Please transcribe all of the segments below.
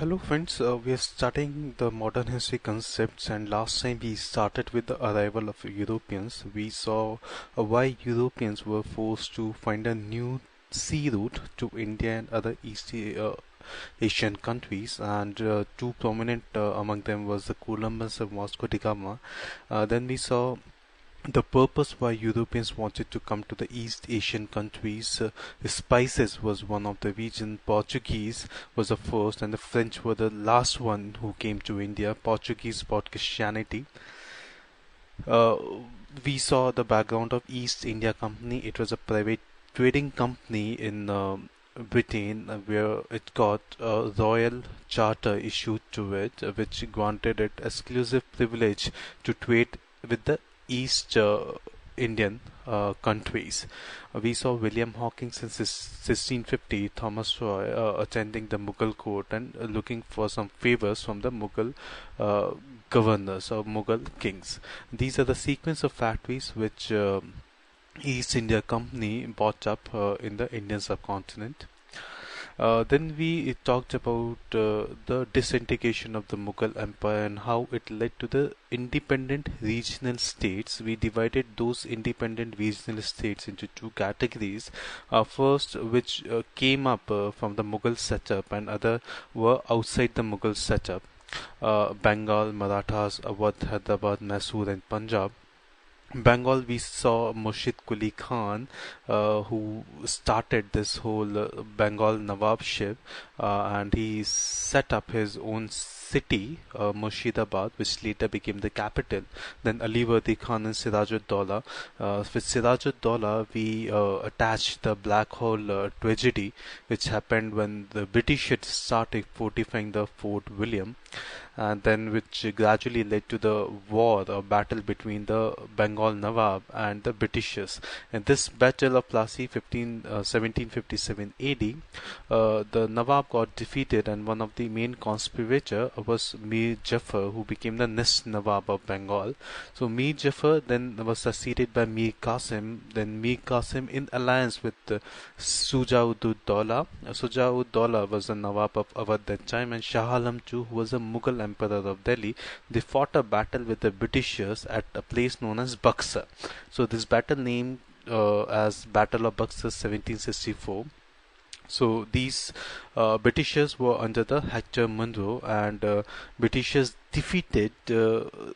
Hello friends, we are studying the modern history concepts, and last time we started with the arrival of Europeans. We saw why Europeans were forced to find a new sea route to India and other Asian countries, and two prominent among them was the Columbus and Vasco da Gama. Then we saw the purpose why Europeans wanted to come to the East Asian countries. Spices was one of the region. Portuguese was the first, and the French were the last one who came to India. Portuguese brought Christianity. Uh, we saw the background of East India Company. It was a private trading company in Britain, where it got a royal charter issued to it, which granted it exclusive privilege to trade with the East Indian countries. We saw William Hawkins in 1650, Thomas Roy attending the Mughal court and looking for some favors from the Mughal uh, governors or Mughal kings. These are the sequence of factories which East India Company bought up in the Indian subcontinent. Then we talked about the disintegration of the Mughal Empire and how it led to the independent regional states. We divided those independent regional states into two categories. First, which came up from the Mughal setup, and other were outside the Mughal setup. Bengal, Marathas, Awadh, Hyderabad, Mysore, and Punjab. Bengal, we saw Murshid Quli Khan, who started this whole Bengal Nawabship, and he set up his own city, Murshidabad, which later became the capital. Then Alivardi Khan and Sirajud-Dowla. With Sirajud-Dowla, we attached the Black Hole tragedy, which happened when the British had started fortifying the Fort William, and then which gradually led to the war or battle between the Bengal Nawab and the Britishers. In this battle of Plassey, 1757 AD, the Nawab got defeated, and one of the main conspirator was Mir Jafar, who became the next Nawab of Bengal. So Mir Jafar then was succeeded by Mir Qasim, then Mir Qasim in alliance with Sujah-ud-Dowla. Sujah-ud-Dowla was the Nawab of Awadh that time, and Shah Alam II, who was a Mughal emperor of Delhi. They fought a battle with the Britishers at a place known as Buxar. So this battle named as Battle of Buxar 1764. So these Britishers were under the Hector Munro, and Britishers defeated the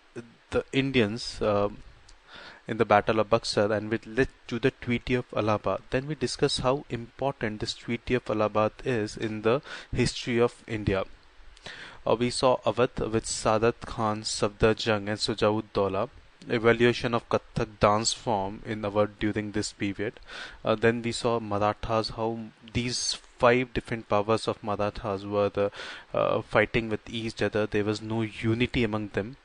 Indians in the Battle of Buxar, and which led to the Treaty of Allahabad. Then we discuss how important this Treaty of Allahabad is in the history of India. We saw Awadh with Sadat Khan, Safdar-Jung, and Sujah-ud-Dowla. Evaluation of Kathak dance form in Awadh during this period. Then we saw Marathas, how these five different powers of Marathas were fighting with each other. There was no unity among them.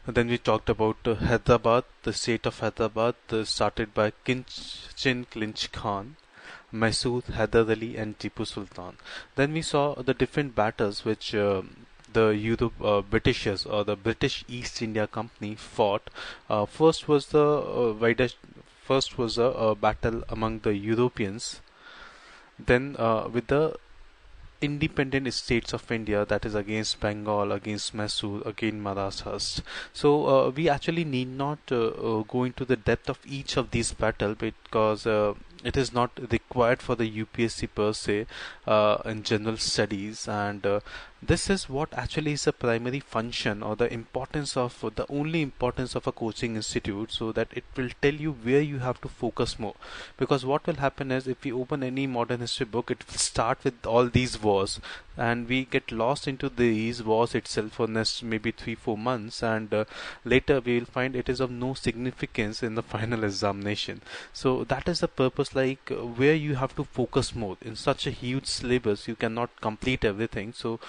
Then we talked about Hyderabad, the state of Hyderabad, started by Chin Clinch Khan, Mysore, Hyder Ali, and Tipu Sultan. Then we saw the different battles which the Britishers or the British East India Company fought. First was a battle among the Europeans. Then with the independent states of India, that is against Bengal, against Mysore, against Marathas. So we actually need not go into the depth of each of these battles, because it is not required for the UPSC per se in general studies, and this is what actually is the primary function or the only importance of a coaching institute, so that it will tell you where you have to focus more. Because what will happen is, if we open any modern history book, it will start with all these wars, and we get lost into these wars itself for next maybe 3-4 months, and later we will find it is of no significance in the final examination. So that is the purpose, like where you have to focus more. In such a huge syllabus, you cannot complete everything. So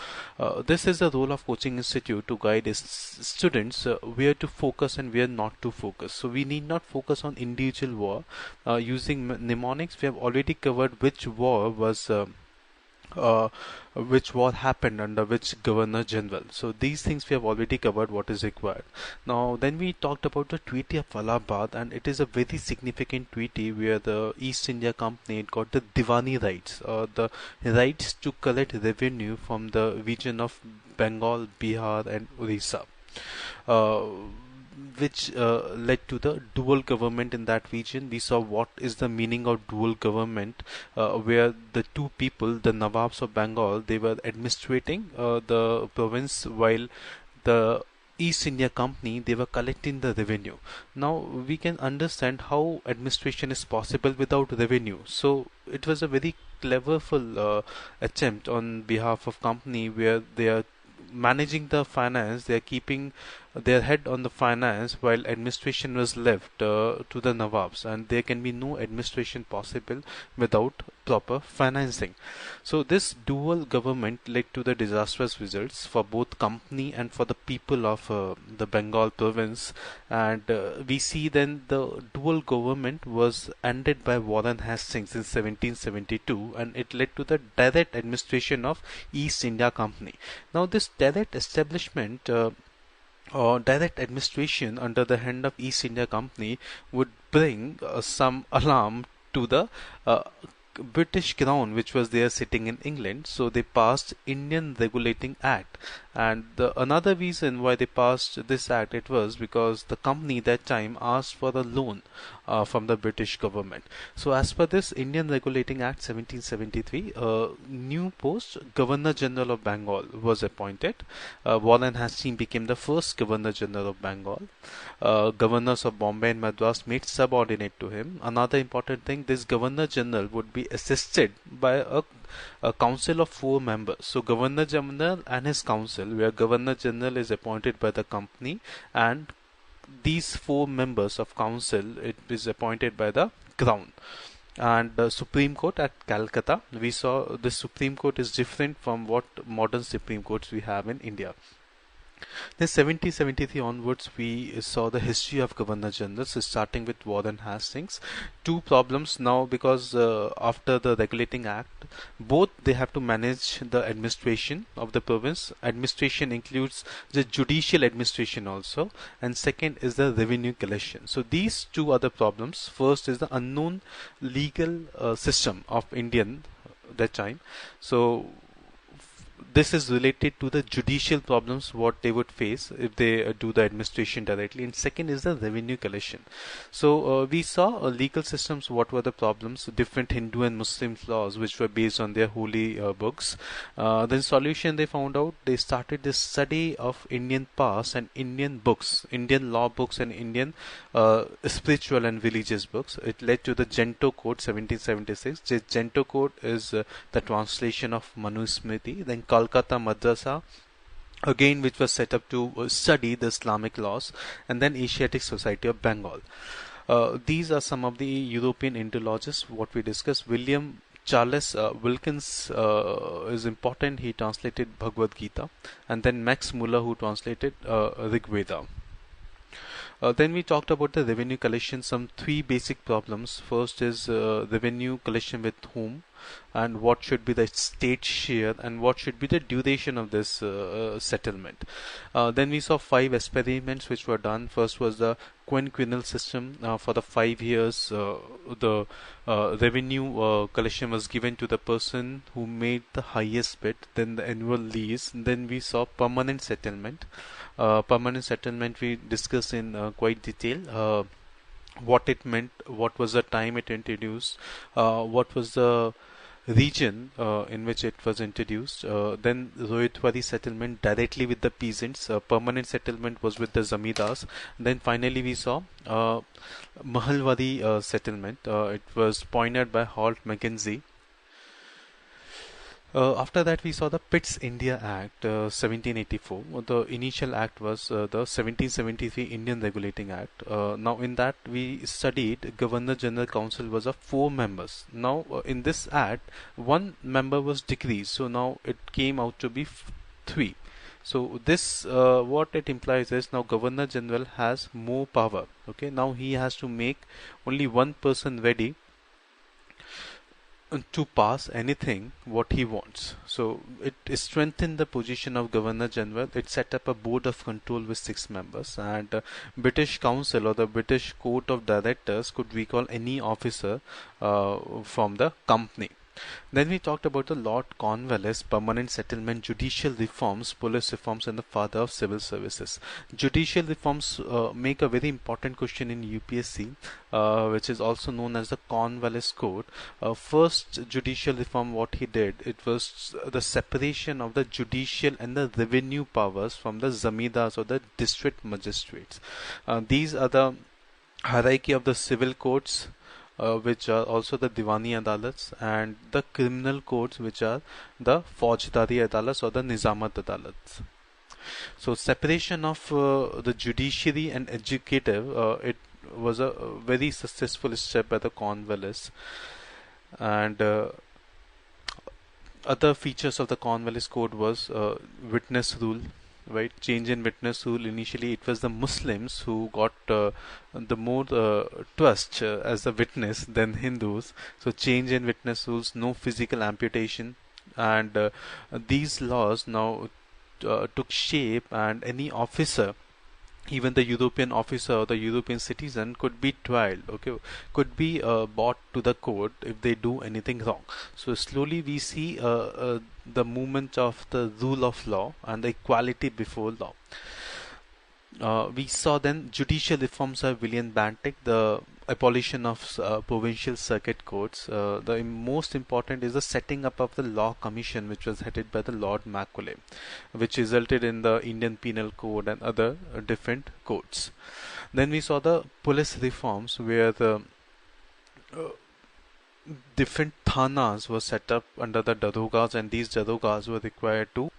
this is the role of coaching institute, to guide students where to focus and where not to focus. So we need not focus on individual war. Using mnemonics, we have already covered which war was uh, which war happened under which governor general. So these things we have already covered what is required. Now then we talked about the Treaty of Allahabad, and it is a very significant treaty where the East India Company got the Diwani rights, the rights to collect revenue from the region of Bengal, Bihar and Orissa. Uh, which led to the dual government in that region. We saw what is the meaning of dual government, where the two people, the Nawabs of Bengal, they were administrating the province, while the East India Company, they were collecting the revenue. Now we can understand how administration is possible without revenue. So it was a very cleverful attempt on behalf of company, where they are managing the finance, they are keeping their head on the finance, while administration was left to the Nawabs, and there can be no administration possible without proper financing. So this dual government led to the disastrous results for both company and for the people of the Bengal province, and we see then the dual government was ended by Warren Hastings in 1772, and it led to the direct administration of East India Company. Now this direct establishment or direct administration under the hand of East India Company would bring some alarm to the British Crown, which was there sitting in England. So they passed Indian Regulating Act, and another reason why they passed this act, it was because the company that time asked for a loan from the British government. So as per this Indian Regulating Act 1773, new post Governor General of Bengal was appointed. Warren Hastings became the first Governor General of Bengal. Governors of Bombay and Madras made subordinate to him. Another important thing, this Governor General would be assisted by a council of 4 members. So Governor General and his council, where Governor General is appointed by the company, and these 4 members of council, it is appointed by the Crown. And the Supreme Court at Calcutta, we saw the Supreme Court is different from what modern Supreme Courts we have in India. Then 1773 onwards, we saw the history of Governor Generals, starting with Warren Hastings. Two problems now, because after the Regulating Act, both they have to manage the administration of the province. Administration includes the judicial administration also, and second is the revenue collection. So these two are the problems. First is the unknown legal system of Indian that time. So this is related to the judicial problems what they would face if they do the administration directly, and second is the revenue collection. So we saw legal systems, what were the problems, different Hindu and Muslim laws which were based on their holy books. Then solution, they found out, they started this study of Indian past and Indian books, Indian law books and Indian spiritual and religious books. It led to the Gento Code 1776. The Gento Code is the translation of Manu Smriti. Then Kolkata Madrasa, again, which was set up to study the Islamic laws, and then Asiatic Society of Bengal. These are some of the European Indologists what we discussed. William Charles Wilkins is important. He translated Bhagavad Gita, and then Max Muller, who translated Rig Veda. Then we talked about the revenue collection, some 3 basic problems. First is revenue collection with whom, and what should be the state share, and what should be the duration of this settlement. Then we saw 5 experiments which were done. First was the quinquennial system. For the 5 years, the revenue collection was given to the person who made the highest bid, then the annual lease. Then we saw permanent settlement. Permanent settlement we discussed in quite detail. What it meant, what was the time it introduced, what was the region in which it was introduced. Then Ryotwari settlement directly with the peasants. Permanent settlement was with the zamindars. Then finally we saw Mahalwari settlement. It was pioneered by Halt Mackenzie. After that, we saw the Pitt's India Act 1784. The initial act was the 1773 Indian Regulating Act. Now, in that we studied Governor General Council was of 4 members. Now, in this act, 1 member was decreased. So now it came out to be 3. So this what it implies is now Governor General has more power. Okay, now he has to make only 1 person ready to pass anything what he wants. So it strengthened the position of Governor General. It set up a board of control with 6 members, and British Council or the British Court of Directors could recall any officer from the company. Then we talked about the Lord Cornwallis, permanent settlement, judicial reforms, police reforms, and the father of civil services. Judicial reforms make a very important question in UPSC, which is also known as the Cornwallis Code. First judicial reform, what he did, it was the separation of the judicial and the revenue powers from the zamindars or the district magistrates. These are the hierarchy of the civil courts, which are also the Diwani Adalats, and the criminal courts, which are the Faujdari Adalats or the Nizamat Adalats. So separation of the judiciary and executive, it was a very successful step by the Cornwallis. And other features of the Cornwallis Code was witness rule. Right, change in witness rule. Initially, it was the Muslims who got the more trust as a witness than Hindus. So, change in witness rules, no physical amputation, and these laws now took shape. And any officer, even the European officer or the European citizen, could be tried, could be brought to the court if they do anything wrong. So slowly we see the movement of the rule of law and the equality before law. We saw then judicial reforms of William Bantic, the abolition of provincial circuit courts. The most important is the setting up of the Law Commission, which was headed by the Lord Macaulay, which resulted in the Indian Penal Code and other different codes. Then we saw the police reforms, where the different thanas were set up under the darogas, and these darogas were required to.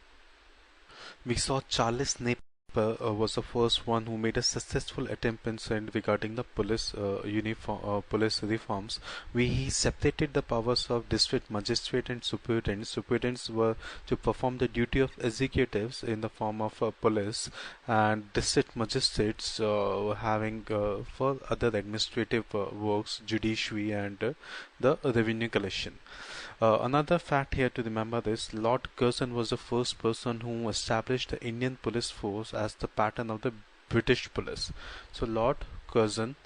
We saw Charles Napier was the first one who made a successful attempt in Sindh regarding the police police reforms. He separated the powers of district magistrate and superintendents. Superintendents were to perform the duty of executives in the form of police, and district magistrates were having for other administrative works, judiciary, and the revenue collection. Another fact here to remember is Lord Curzon was the first person who established the Indian police force as the pattern of the British police. So Lord Curzon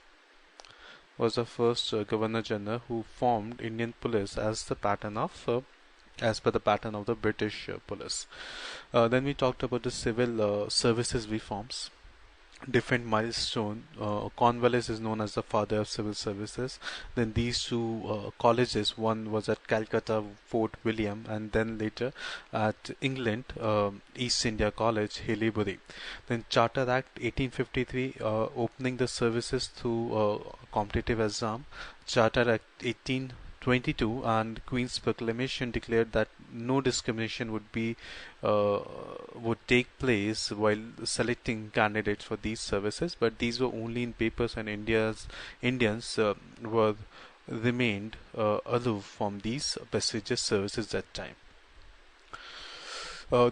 was the first Governor General who formed Indian police as the pattern of as per the pattern of the British police. Then we talked about the civil services reforms. Different milestone. Cornwallis is known as the father of civil services. Then these two colleges, one was at Calcutta, Fort William, and then later at England, East India College, Haileybury. Then Charter Act 1853, opening the services through competitive exam. Charter Act 1822 and Queen's Proclamation declared that no discrimination would take place while selecting candidates for these services, but these were only in papers, and Indians were remained aloof from these prestigious services that time.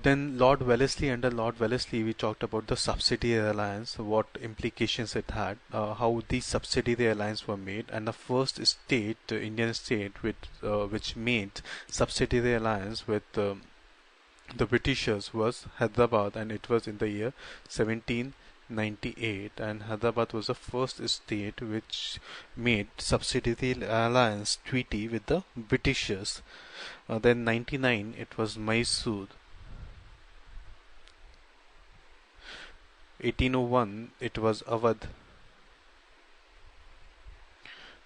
Then Lord Wellesley, under Lord Wellesley, we talked about the Subsidiary Alliance, what implications it had, how these Subsidiary Alliance were made, and the first state, Indian state, which made Subsidiary Alliance with the Britishers was Hyderabad, and it was in the year 1798, and Hyderabad was the first state which made Subsidiary Alliance treaty with the Britishers. Then 99, it was Mysore. 1801, it was Awadh.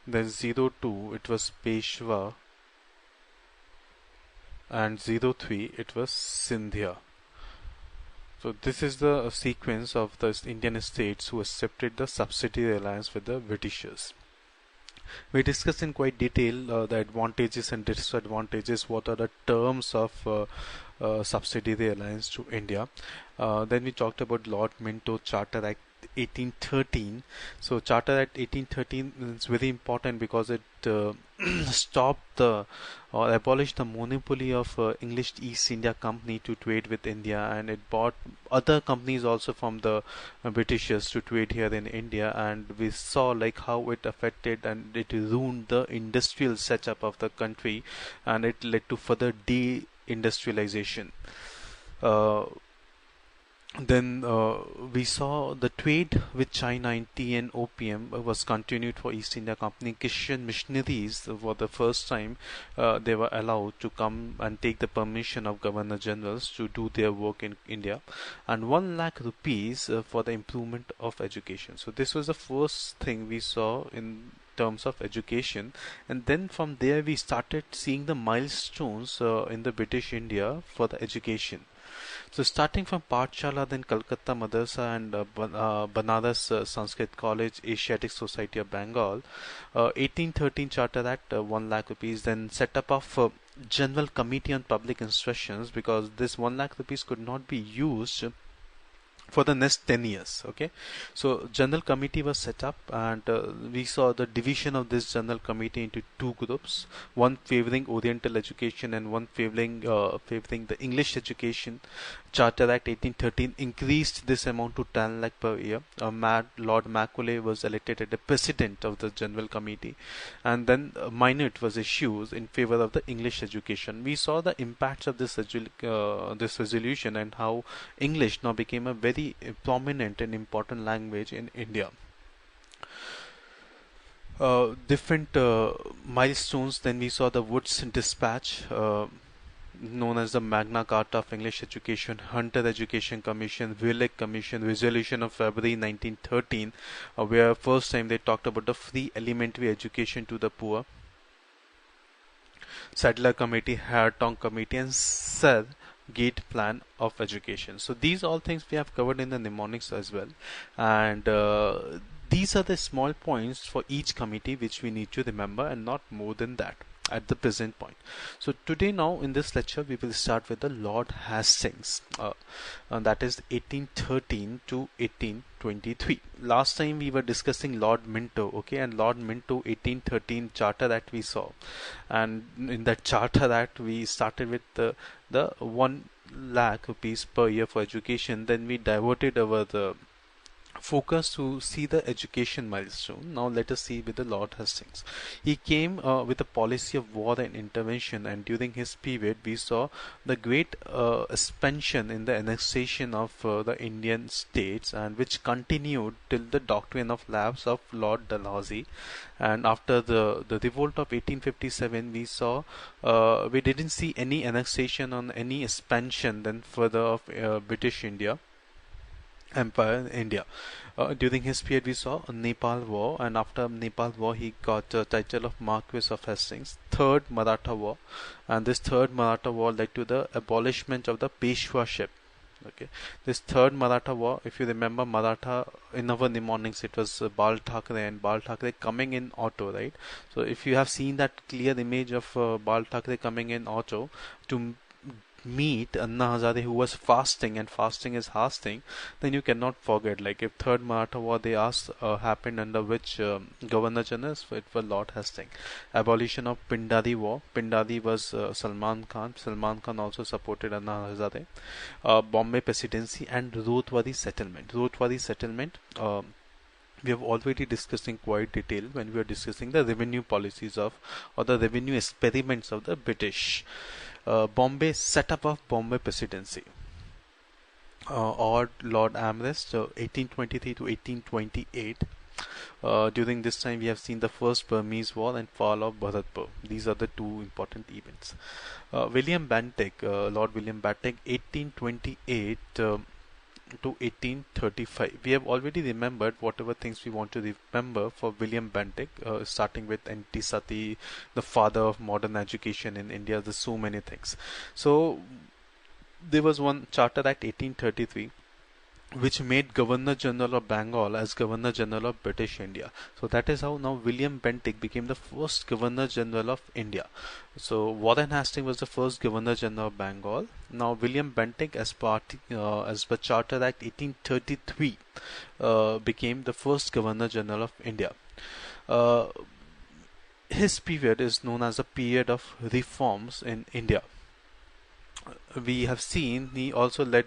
Then 02, it was Peshwa, and 03, it was Sindhya. So this is the sequence of the Indian states who accepted the Subsidiary Alliance with the Britishers. We discussed in quite detail the advantages and disadvantages, what are the terms of Subsidiary Alliance to India. Then we talked about Lord Minto Charter Act 1813. So Charter Act 1813 is very important because it stopped the or abolished the monopoly of English East India Company to trade with India, and it bought other companies also from the Britishers to trade here in India. And we saw like how it affected and it ruined the industrial setup of the country, and it led to further de-industrialization. Uh, then we saw the trade with China in tea and opium was continued for East India Company. Christian missionaries, for the first time, they were allowed to come and take the permission of Governor Generals to do their work in India, and 1 lakh rupees for the improvement of education. So this was the first thing we saw in terms of education, and then from there we started seeing the milestones in the British India for the education. So starting from Pathshala, then Calcutta Madrasa and Banaras Sanskrit College, Asiatic Society of Bengal, 1813 Charter Act, 1 lakh rupees, then set up of General Committee on Public Instructions, because this 1 lakh rupees could not be used for the next 10 years. Okay, so general committee was set up, and we saw the division of this general committee into two groups, one favoring Oriental education and one favoring the English education. Charter Act 1813 increased this amount to 10 lakh per year. Lord Macaulay was elected as the president of the general committee, and then minute was issued in favor of the English education. We saw the impacts of this resolution and how English now became a very prominent and important language in India. Different milestones. Then we saw the Woods Dispatch, known as the Magna Carta of English Education, Hunter Education Commission, Willig Commission, resolution of February 1913, where first time they talked about the free elementary education to the poor. Sadler Committee, Hartong Committee, and Sir Gate Plan of Education. So these all things we have covered in the mnemonics as well, and these are the small points for each committee which we need to remember, and not more than that at the present point. So today, now in this lecture, we will start with the Lord Hastings, and that is 1813 to 1823. Last time we were discussing Lord Minto, okay, and Lord Minto 1813 Charter Act we saw, and in that Charter Act we started with the 1 lakh rupees per year for education. Then we diverted our the focus to see the education milestone. Now let us see with the Lord Hastings. He came with a policy of war and intervention, and during his period we saw the great expansion in the annexation of the Indian states, and which continued till the doctrine of lapse of Lord Dalhousie. And after the revolt of 1857, we saw we didn't see any annexation on any expansion then further of British Empire in India. During his period, we saw a Nepal War, and after Nepal War, he got the title of Marquis of Hastings. Third Maratha War, and this third Maratha War led to the abolishment of the Peshwaship. Okay, this third Maratha War, if you remember Maratha in our mnemonics, it was Bal Thackeray, and Bal Thackeray coming in auto, right? So if you have seen that clear image of Bal Thackeray coming in auto to meet Anna Hazare, who was fasting, and fasting is fasting, then you cannot forget. Like if third Maratha War they asked happened under which Governor General, so it was Lord Hastings. Abolition of Pindari War. Pindari was Salman Khan. Salman Khan also supported Anna Hazare. Bombay Presidency and Ryotwari Settlement. Ryotwari Settlement. We have already discussed in quite detail when we were discussing the revenue policies of, or the revenue experiments of the British. Bombay setup of Bombay Presidency, or Lord Amherst, 1823 to 1828. During this time, we have seen the first Burmese War and fall of Bharatpur. These are the two important events. William Bentinck, Lord William Bentinck, 1828 to 1835. We have already remembered whatever things we want to remember for William Bentinck, starting with Antisati, the father of modern education in India. There's so many things. So there was one Charter Act 1833. which made Governor General of Bengal as Governor General of British India. So that is how now William Bentinck became the first Governor General of India. So Warren Hastings was the first Governor General of Bengal. Now William Bentinck, as per Charter Act 1833, became the first Governor General of India. Uh, his period is known as a period of reforms in India. We have seen he also led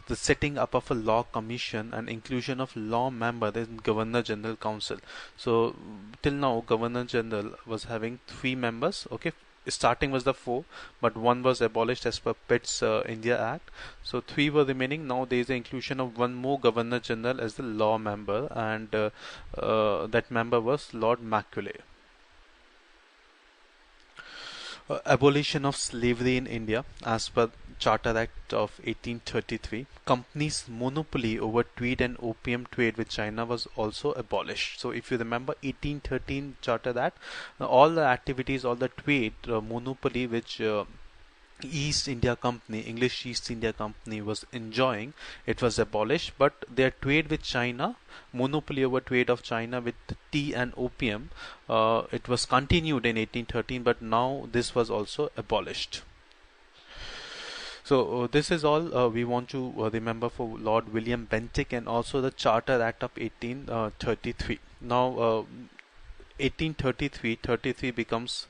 the setting up of a law commission and inclusion of law members in Governor General Council. So till now Governor General was having 3 members. Okay, starting was the 4, but 1 was abolished as per Pitt's India Act. So 3 were remaining. Now there is the inclusion of 1 more Governor General as the law member, and that member was Lord Macaulay. Abolition of slavery in India as per Charter Act of 1833. Companies' monopoly over trade and opium trade with China was also abolished. So if you remember 1813 Charter Act, all the activities, all the trade monopoly which East India Company, English East India Company was enjoying, it was abolished, but their trade with China, monopoly over trade of China with tea and opium, it was continued in 1813, but now this was also abolished. So this is all we want to remember for Lord William Bentinck and also the Charter Act of 1833. Now 1833 becomes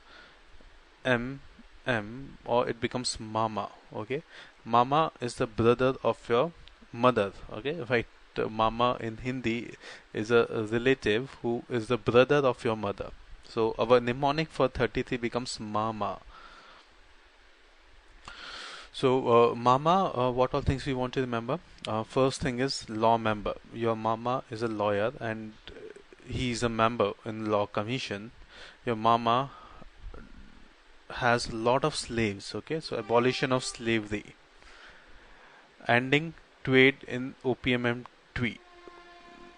M, or it becomes Mama. Okay, Mama is the brother of your mother. Okay, right? Mama in Hindi is a relative who is the brother of your mother. So our mnemonic for 33 becomes Mama. So Mama, what all things we want to remember? First thing is law member. Your Mama is a lawyer and he is a member in law commission. Your Mama has a lot of slaves. Okay, so abolition of slavery, ending trade in opium and tea.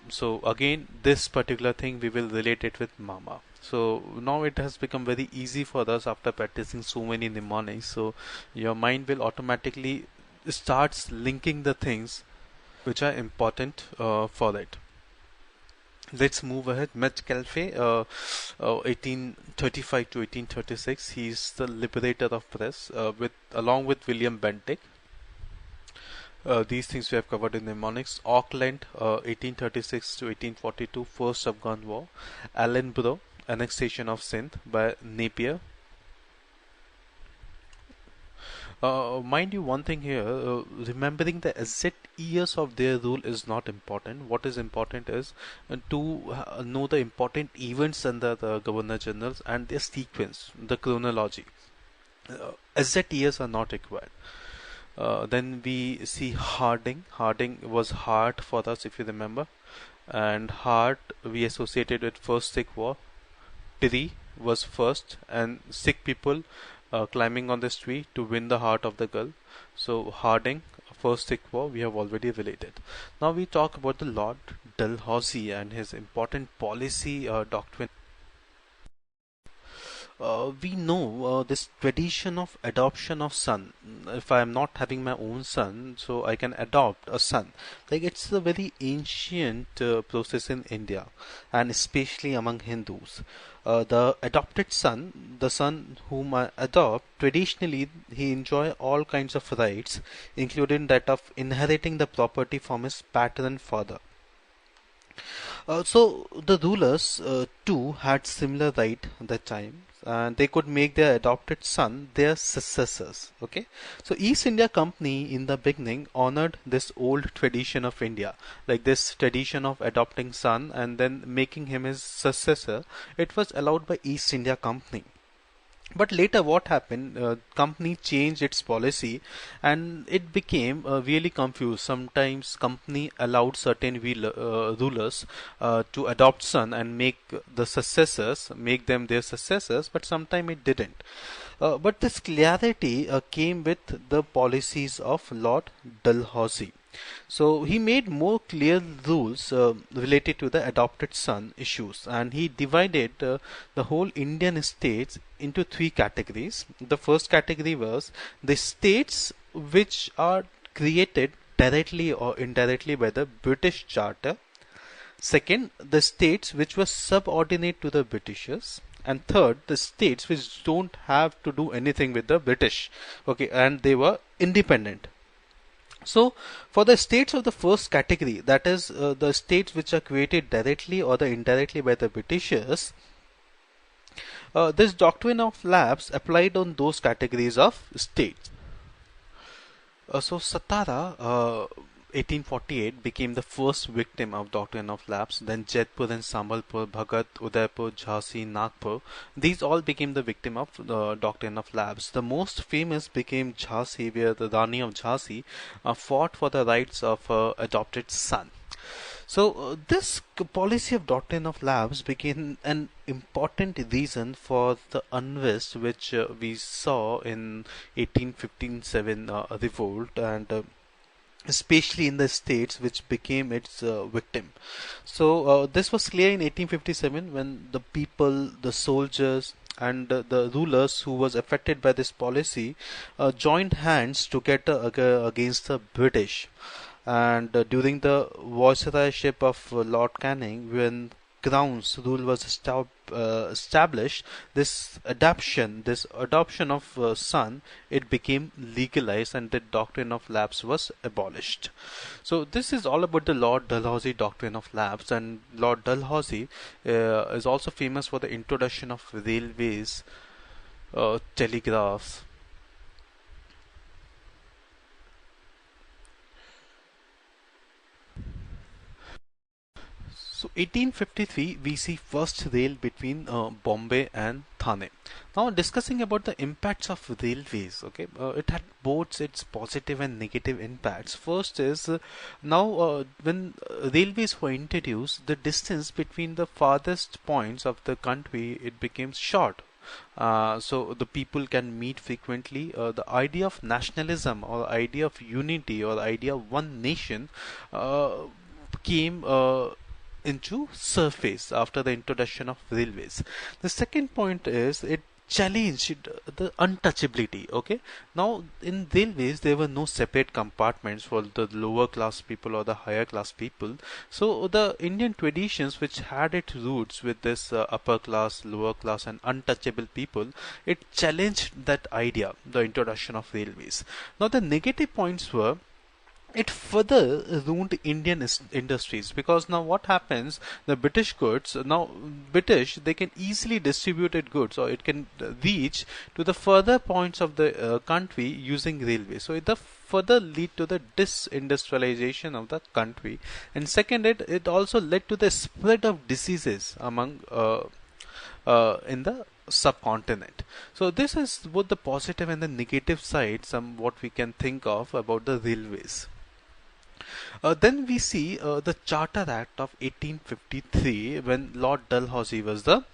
So again, this particular thing we will relate it with Mama. So now it has become very easy for us after practicing so many mnemonics. So your mind will automatically starts linking the things which are important for it. Let's move ahead. Metcalfe, 1835 to 1836. He is the liberator of press, along with William Bentinck. These things we have covered in mnemonics. Auckland, 1836 to 1842, First Afghan War. Allenborough, annexation of Sindh by Napier. Mind you, one thing here, remembering the exact years of their rule is not important. What is important is to know the important events under the Governor Generals and their sequence, the chronology. Exact years are not required. Then we see Harding. Harding was Hart for us, if you remember. And Hart we associated with First Sikh War. Tree was first, and Sikh people climbing on this tree to win the heart of the girl. So Harding, First Sikh War, we have already related. Now we talk about the Lord Dalhousie and his important policy doctrine. We know this tradition of adoption of son. If I am not having my own son, so I can adopt a son. Like it's a very ancient process in India, and especially among Hindus. The adopted son, the son whom I adopt, traditionally he enjoy all kinds of rights, including that of inheriting the property from his paternal father. So the rulers too had similar right at that time, and they could make their adopted son their successors. Okay, so East India Company in the beginning honored this old tradition of India, like this tradition of adopting son and then making him his successor. It was allowed by East India Company. But later what happened, company changed its policy and it became really confused. Sometimes company allowed certain rulers to adopt son and make the successors, make them their successors, but sometimes it didn't. But this clarity came with the policies of Lord Dalhousie. So he made more clear rules related to the adopted son issues, and he divided the whole Indian states into 3 categories. The first category was the states which are created directly or indirectly by the British Charter. Second, the states which were subordinate to the Britishers. And third, the states which don't have to do anything with the British. Okay, and they were independent. So, for the states of the first category, that is the states which are created directly or the indirectly by the Britishers, this doctrine of lapse applied on those categories of states. So Satara, 1848, became the first victim of doctrine of lapse. Then Jaipur and Sambalpur, Bhagat, Udaipur, Jhansi, Nagpur, these all became the victim of the doctrine of lapse. The most famous became Jhansi, where the Rani of Jhansi fought for the rights of her adopted son. So this policy of doctrine of lapse became an important reason for the unrest which we saw in 1857 revolt, and especially in the states which became its victim. So this was clear in 1857 when the people, the soldiers, and the rulers who was affected by this policy joined hands together against the British. And during the viceroyship of Lord Canning, when Crown's rule was established, this adoption of son, it became legalized, and the doctrine of lapse was abolished. So this is all about the Lord Dalhousie doctrine of lapse. And Lord Dalhousie is also famous for the introduction of railways, telegraphs. So 1853 we see first rail between Bombay and Thane. Now discussing about the impacts of railways, okay, it had both its positive and negative impacts. First is now when railways were introduced, the distance between the farthest points of the country, it became short. So the people can meet frequently. The idea of nationalism or idea of unity or idea of one nation came into surface after the introduction of railways. The second point is it challenged the untouchability. Okay, now in railways there were no separate compartments for the lower class people or the higher class people. So the Indian traditions which had its roots with this upper class, lower class and untouchable people, it challenged that idea, the introduction of railways. Now the negative points were it further ruined Indian industries, because now what happens, the British goods, now British, they can easily distribute it goods, or it can reach to the further points of the country using railway. So it further lead to the disindustrialization of the country. And second, it also led to the spread of diseases among in the subcontinent. So this is both the positive and the negative side, some what we can think of about the railways. Then we see the Charter Act of 1853, when Lord Dalhousie was the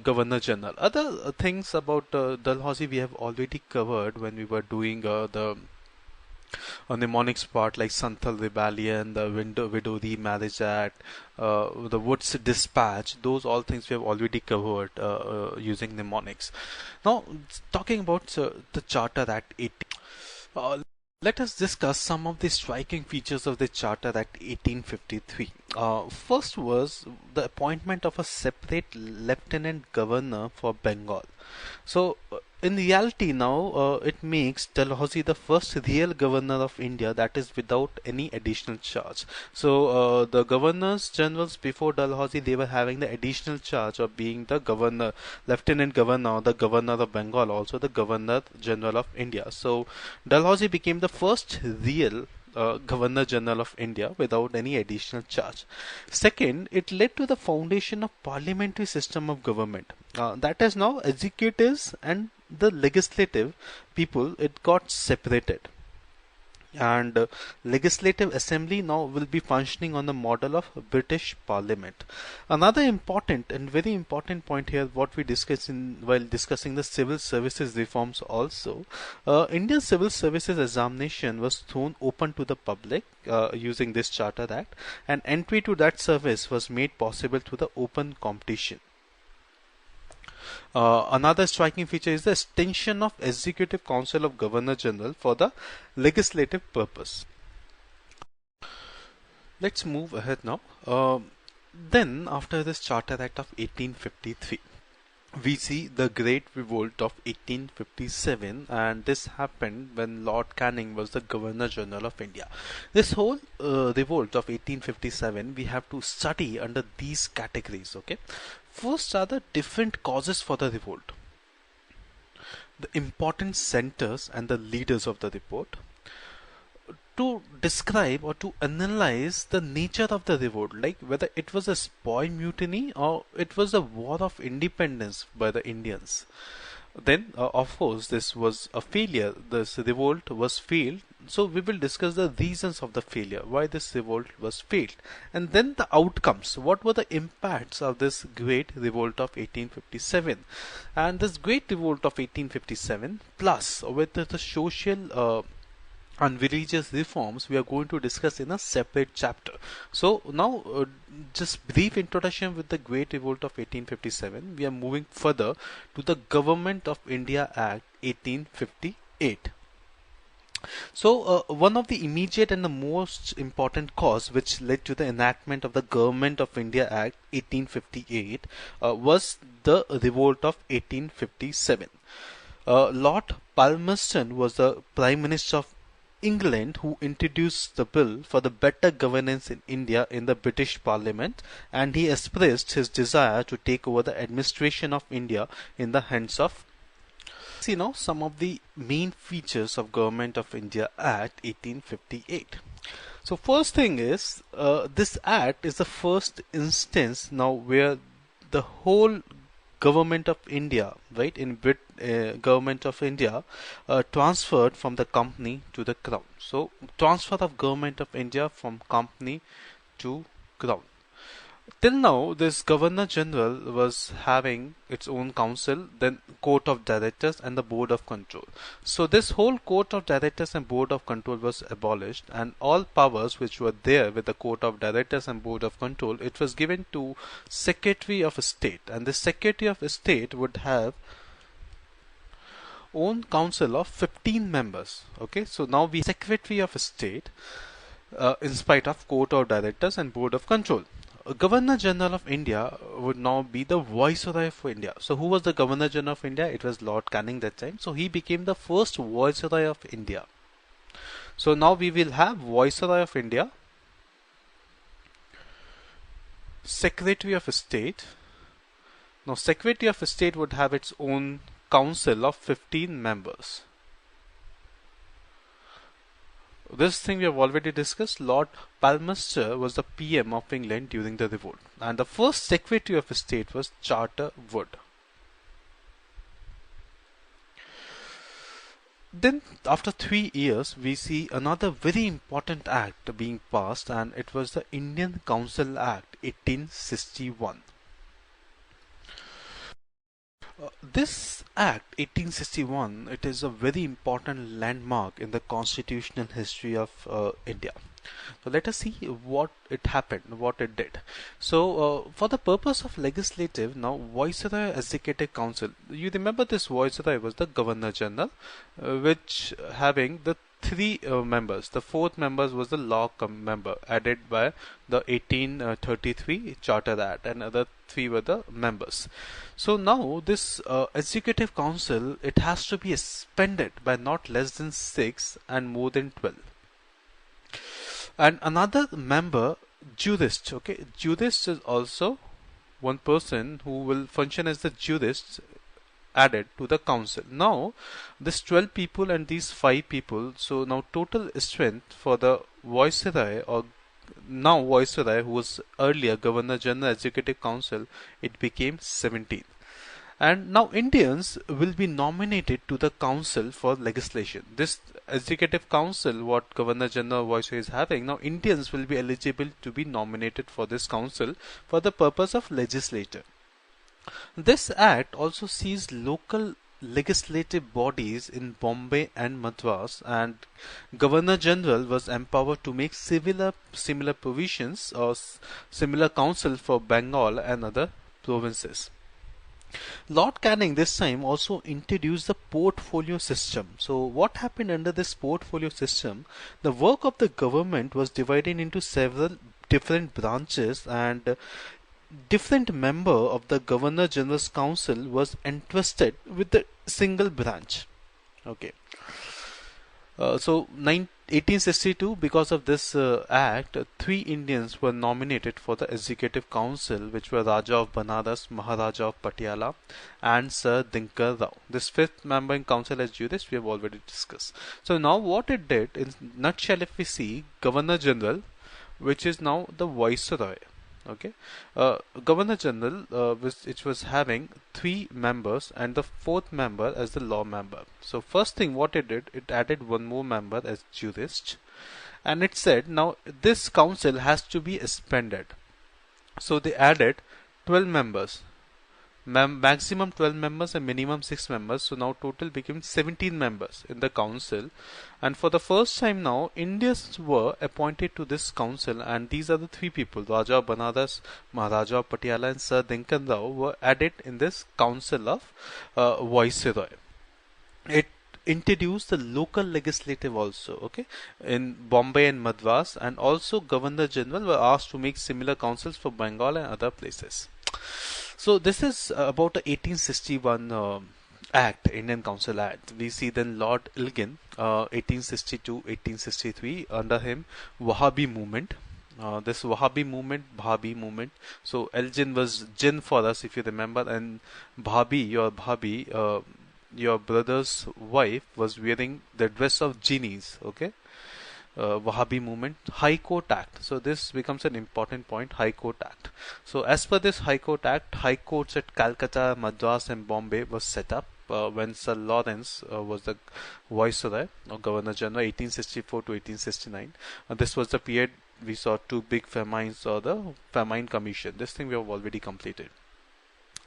Governor General. Other things about Dalhousie we have already covered when we were doing the mnemonics part, like Santhal Rebellion, the Widow Remarriage Act, the Woods Dispatch. Those all things we have already covered using mnemonics. Now, talking about the Charter Act 18. Let us discuss some of the striking features of the Charter Act 1853. First was the appointment of a separate Lieutenant Governor for Bengal. So, in reality now, it makes Dalhousie the first real governor of India that is without any additional charge. So, the governors generals before Dalhousie, they were having the additional charge of being the governor, lieutenant governor, the governor of Bengal, also the governor general of India. So, Dalhousie became the first real Governor General of India without any additional charge. Second, it led to the foundation of parliamentary system of government. That is now executives and the legislative people, it got separated. And legislative assembly now will be functioning on the model of British Parliament. Another important and very important point here, what we discussed while discussing the civil services reforms also, Indian civil services examination was thrown open to the public using this Charter Act, and entry to that service was made possible through the open competition. Another striking feature is the extension of Executive Council of Governor General for the legislative purpose. Let's move ahead now. Then, after this Charter Act of 1853, we see the Great Revolt of 1857, and this happened when Lord Canning was the Governor General of India. This whole revolt of 1857 we have to study under these categories. Okay, first are the different causes for the revolt, the important centers and the leaders of the revolt, to describe or to analyze the nature of the revolt, like whether it was a spoil mutiny or it was a war of independence by the Indians. Then, of course, this was a failure. This revolt was failed. So we will discuss the reasons of the failure, why this revolt was failed, and then the outcomes. What were the impacts of this great revolt of 1857? And this great revolt of 1857, plus with the social and religious reforms, we are going to discuss in a separate chapter. So now, just brief introduction with the Great Revolt of 1857. We are moving further to the Government of India Act 1858. So, one of the immediate and the most important cause which led to the enactment of the Government of India Act 1858 was the Revolt of 1857. Lord Palmerston was the Prime Minister of England who introduced the bill for the better governance in India in the British Parliament, and he expressed his desire to take over the administration of India in the hands of. See now some of the main features of Government of India Act 1858. So first thing is, this act is the first instance now where the whole Government of India, right, Government of India transferred from the company to the crown. So transfer of Government of India from company to crown. Till now, this Governor General was having its own council, then Court of Directors and the Board of Control. So this whole Court of Directors and Board of Control was abolished, and all powers which were there with the Court of Directors and Board of Control, it was given to Secretary of State, and the Secretary of State would have own council of 15 members. Okay, so now we Secretary of State in spite of Court of Directors and Board of Control. Governor General of India would now be the Viceroy of India. So who was the Governor General of India? It was Lord Canning that time. So he became the first Viceroy of India. So now we will have Viceroy of India, Secretary of State. Now Secretary of State would have its own council of 15 members. This thing we have already discussed. Lord Palmerston was the PM of England during the revolt, and the first Secretary of State was Charterwood. Then after 3 years we see another very important act being passed, and it was the Indian Council Act 1861. This Act 1861, it is a very important landmark in the constitutional history of India. So let us see what it happened, what it did. So for the purpose of legislative, now Viceroy Executive Council, you remember this Viceroy was the Governor General, which having the three members. The fourth member was the law member added by the 1833 Charter Act, and other three were the members. So now this executive council, it has to be expanded by not less than 6 and more than 12. And another member, jurist. Okay, jurist is also one person who will function as the jurist added to the council. Now this 12 people and these 5 people, so now total strength for the Viceroy, or now Viceroy, who was earlier Governor General Executive Council, it became 17. And now Indians will be nominated to the council for legislation. This executive council, what Governor General Viceroy is having, now Indians will be eligible to be nominated for this council for the purpose of legislature. This act also sees local legislative bodies in Bombay and Madras, and Governor General was empowered to make similar provisions or similar council for Bengal and other provinces. Lord Canning this time also introduced the portfolio system. So what happened under this portfolio system? The work of the government was divided into several different branches, and different member of the Governor General's Council was entrusted with the single branch. Okay. So 1862, because of this act, three Indians were nominated for the Executive Council, which were Raja of Banaras, Maharaja of Patiala, and Sir Dinkar Rao. This fifth member in council as jurist we have already discussed. So now what it did, in nutshell, if we see Governor General, which is now the Viceroy. Okay, Governor General, which was having three members and the fourth member as the law member. So first thing what it did, it added one more member as jurist, and it said now this council has to be expanded. So they added 12 members, maximum 12 members and minimum 6 members. So now total became 17 members in the council, and for the first time now Indians were appointed to this council, and these are the three people, Raja of Banaras, Maharaja of Patiala, and Sir Dinkan Rao, were added in this council of Viceroy. It introduced the local legislative also, okay, in Bombay and Madras, and also Governor General were asked to make similar councils for Bengal and other places. So this is about the 1861 Act, Indian Council Act. We see then Lord Elgin, 1862-1863. Under him, Wahhabi movement. This Wahhabi movement, Bhabi movement. So Elgin was jinn for us, if you remember, and Bhabi, your brother's wife was wearing the dress of genies. Okay. Wahhabi movement, High Court Act. So this becomes an important point, High Court Act. So as per this High Court Act, High Courts at Calcutta, Madras and Bombay was set up when Sir Lawrence was the Viceroy or Governor General, 1864 to 1869. This was the period we saw two big famines, or the Famine Commission. This thing we have already completed.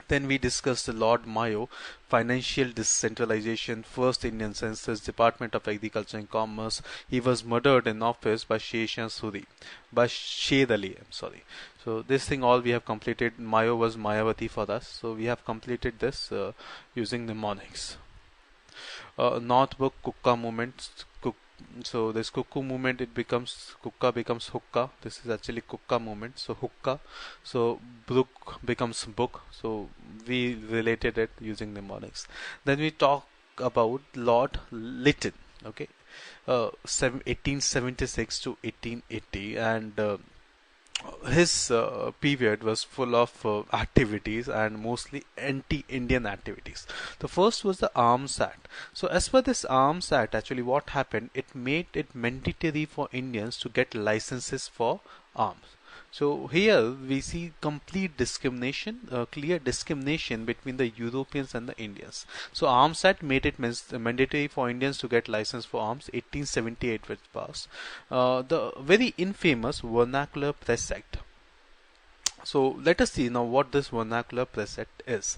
Then we discussed the Lord Mayo, financial decentralization, first Indian census, Department of Agriculture and Commerce. He was murdered in office by Sher Ali. I'm sorry. So this thing all we have completed. Mayo was Mayavati for us. So we have completed this using mnemonics. Northbrook Kukka movement. So this Kukku movement, it becomes Kukka becomes Hukka. This is actually Kukka movement. So Hukka. So Brook becomes book. So we related it using mnemonics. Then we talk about Lord Lytton. Okay, 1876 to 1880, and his period was full of activities, and mostly anti-Indian activities. The first was the Arms Act. So as per this Arms Act, actually what happened, it made it mandatory for Indians to get licenses for arms. So here we see complete discrimination, clear discrimination between the Europeans and the Indians. So Arms Act made it mandatory for Indians to get license for arms. 1878 was passed. The very infamous Vernacular Press Act. So let us see now what this Vernacular Press Act is.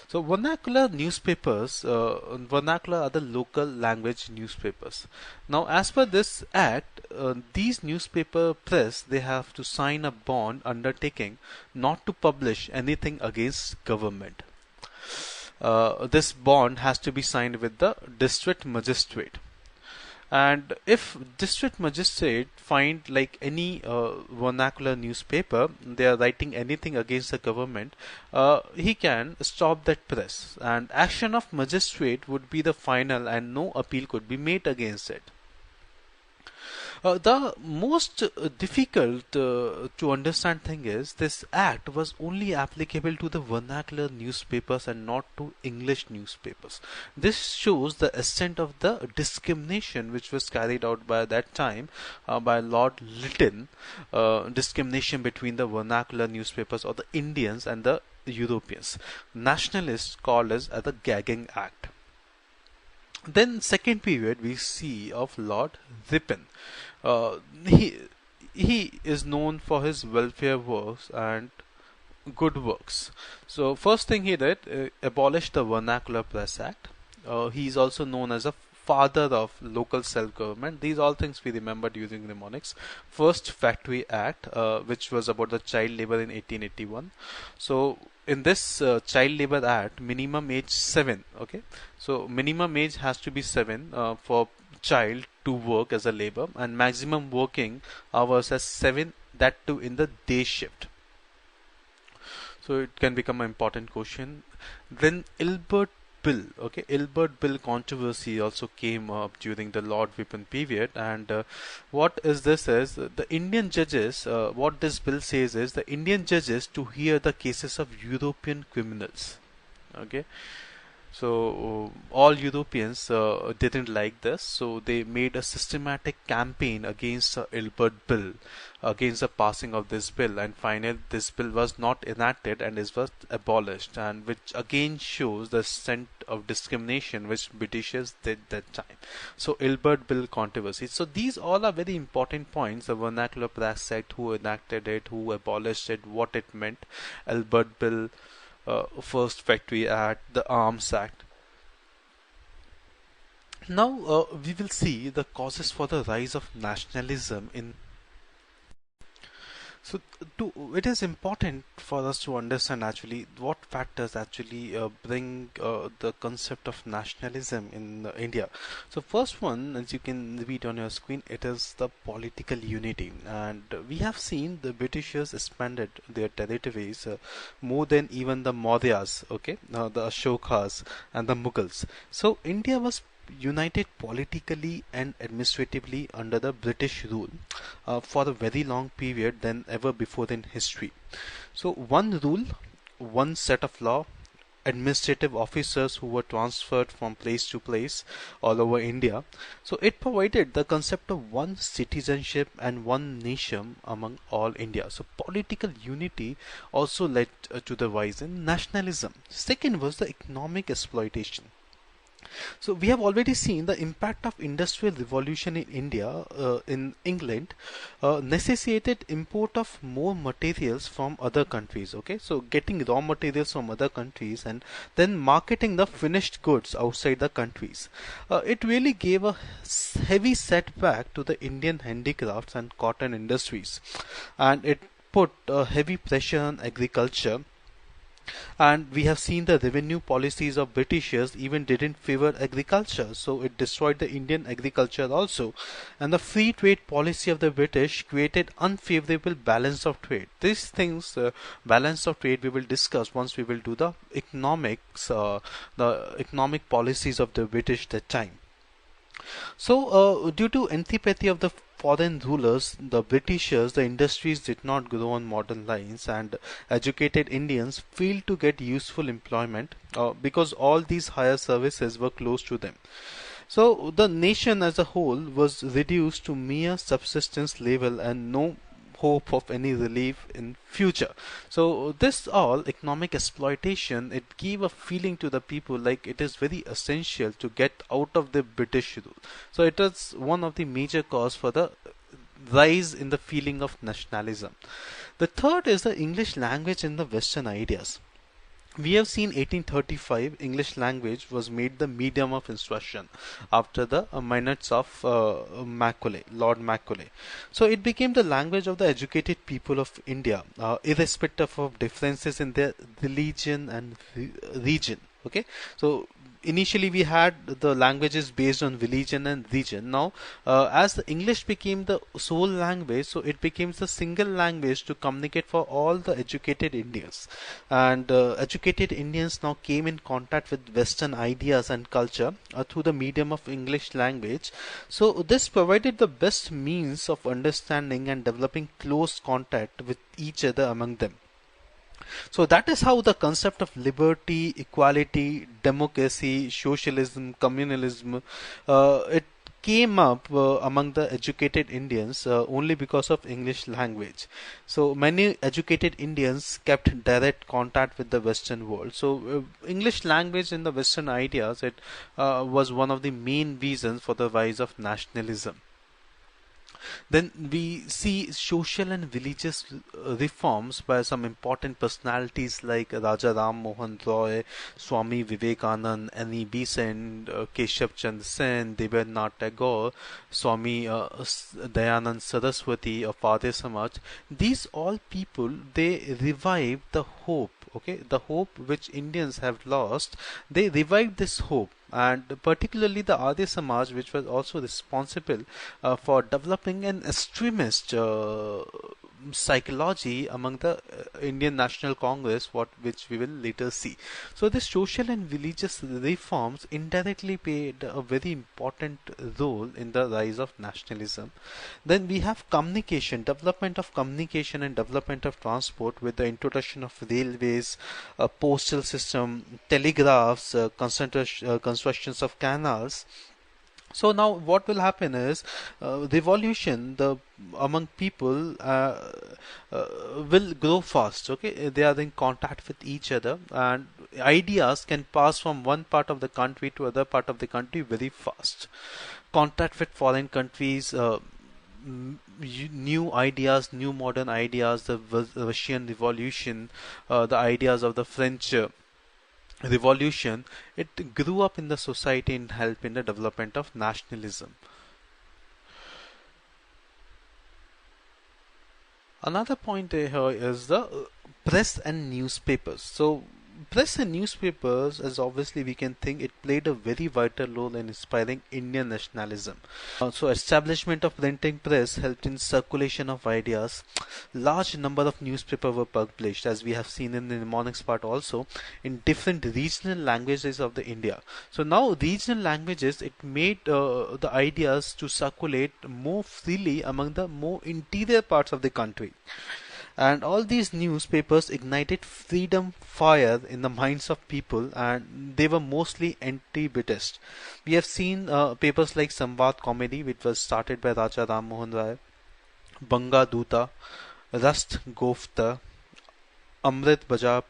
So vernacular newspapers, vernacular are the local language newspapers. Now as per this act, these newspaper press, they have to sign a bond undertaking not to publish anything against government. This bond has to be signed with the district magistrate. And if district magistrate find like any vernacular newspaper, they are writing anything against the government, he can stop that press, and action of magistrate would be the final, and no appeal could be made against it. The most difficult to understand thing is this act was only applicable to the vernacular newspapers and not to English newspapers. This shows the extent of the discrimination which was carried out by that time by Lord Lytton, discrimination between the vernacular newspapers or the Indians and the Europeans. Nationalists called it as the Gagging Act. Then second period we see of Lord Ripon. He is known for his welfare works and good works. So first thing he did, abolished the Vernacular Press Act. He is also known as a father of local self-government. These all things we remembered using mnemonics. First Factory Act, which was about the child labor in 1881. So in this Child Labor Act, minimum age 7. Okay, so minimum age has to be 7 for child to work as a labor, and maximum working hours as 7, that too in the day shift. So it can become an important question. Then Ilbert Bill, okay, Ilbert Bill controversy also came up during the Lord Ripon period, and what is this is the Indian judges, what this bill says is the Indian judges to hear the cases of European criminals. Okay, so all Europeans didn't like this, so they made a systematic campaign against Ilbert Bill, against the passing of this bill, and finally this bill was not enacted and it was abolished, and which again shows the extent of discrimination which Britishers did that time. So Ilbert Bill controversy. So these all are very important points: the Vernacular Press Act, who enacted it, who abolished it, what it meant, Ilbert Bill, First Factory Act, the Arms Act. Now we will see the causes for the rise of nationalism in. So it is important for us to understand actually what factors actually bring the concept of nationalism in India. So first one, as you can read on your screen, it is the political unity, and we have seen the Britishers expanded their territories more than even the Mauryas, okay, the Ashokas and the Mughals. So India was united politically and administratively under the British rule for a very long period than ever before in history. So one rule, one set of law, administrative officers who were transferred from place to place all over India. So it provided the concept of one citizenship and one nation among all India. So political unity also led to the rise in nationalism. Second was the economic exploitation. So we have already seen the impact of industrial revolution in India, in England, necessitated import of more materials from other countries. Okay, so getting raw materials from other countries and then marketing the finished goods outside the countries. It really gave a heavy setback to the Indian handicrafts and cotton industries, and it put heavy pressure on agriculture. And we have seen the revenue policies of Britishers even didn't favor agriculture, so it destroyed the Indian agriculture also. And the free trade policy of the British created unfavorable balance of trade. These things, balance of trade, we will discuss once we will do the economic policies of the British that time. So, due to antipathy of the foreign rulers, the Britishers, the industries did not grow on modern lines, and educated Indians failed to get useful employment because all these higher services were close to them. So, the nation as a whole was reduced to mere subsistence level and no hope of any relief in future. So this all economic exploitation, it gave a feeling to the people like it is very essential to get out of the British rule. So it is one of the major cause for the rise in the feeling of nationalism. The third is the English language and the Western ideas. We have seen 1835 English language was made the medium of instruction after the minutes of Macaulay, Lord Macaulay. So it became the language of the educated people of India, irrespective of differences in their religion and region. Okay, so initially we had the languages based on religion and region. Now as the English became the sole language, so it became the single language to communicate for all the educated Indians, and educated Indians now came in contact with Western ideas and culture through the medium of English language. So this provided the best means of understanding and developing close contact with each other among them. So that is how the concept of liberty, equality, democracy, socialism, communalism, it came up among the educated Indians only because of English language. So many educated Indians kept direct contact with the Western world. So English language and the Western ideas, it was one of the main reasons for the rise of nationalism. Then we see social and religious reforms by some important personalities like Raja Ram Mohan Roy, Swami Vivekanand, Annie Besant, Keshav Chand Sen, Devendranath Tagore, Swami Dayanand Saraswati of Arya Samaj. These all people, they revived the hope, okay, the hope which Indians have lost. They revived this hope, and particularly the Arya Samaj, which was also responsible for developing an extremist psychology among the Indian National Congress, which we will later see. So the social and religious reforms indirectly played a very important role in the rise of nationalism. Then we have communication, development of communication and development of transport with the introduction of railways, postal system, telegraphs, constructions of canals. So now what will happen is revolution the among people will grow fast. Okay, they are in contact with each other, and ideas can pass from one part of the country to other part of the country very fast. Contact with foreign countries. New ideas, new modern ideas, the Russian Revolution, the ideas of the French Revolution, it grew up in the society and helped in the development of nationalism. Another point here is the press and newspapers. So press and newspapers, as obviously we can think, it played a very vital role in inspiring Indian nationalism. So establishment of printing press helped in circulation of ideas. Large number of newspapers were published, as we have seen in the mnemonics part also, in different regional languages of the India. So now regional languages, it made the ideas to circulate more freely among the more interior parts of the country. And all these newspapers ignited freedom fire in the minds of people, and they were mostly anti-British. We have seen papers like Samvad Comedy, which was started by Raja Ram Mohan Rai, Banga Duta, Rast Gofta, Amrit Bajar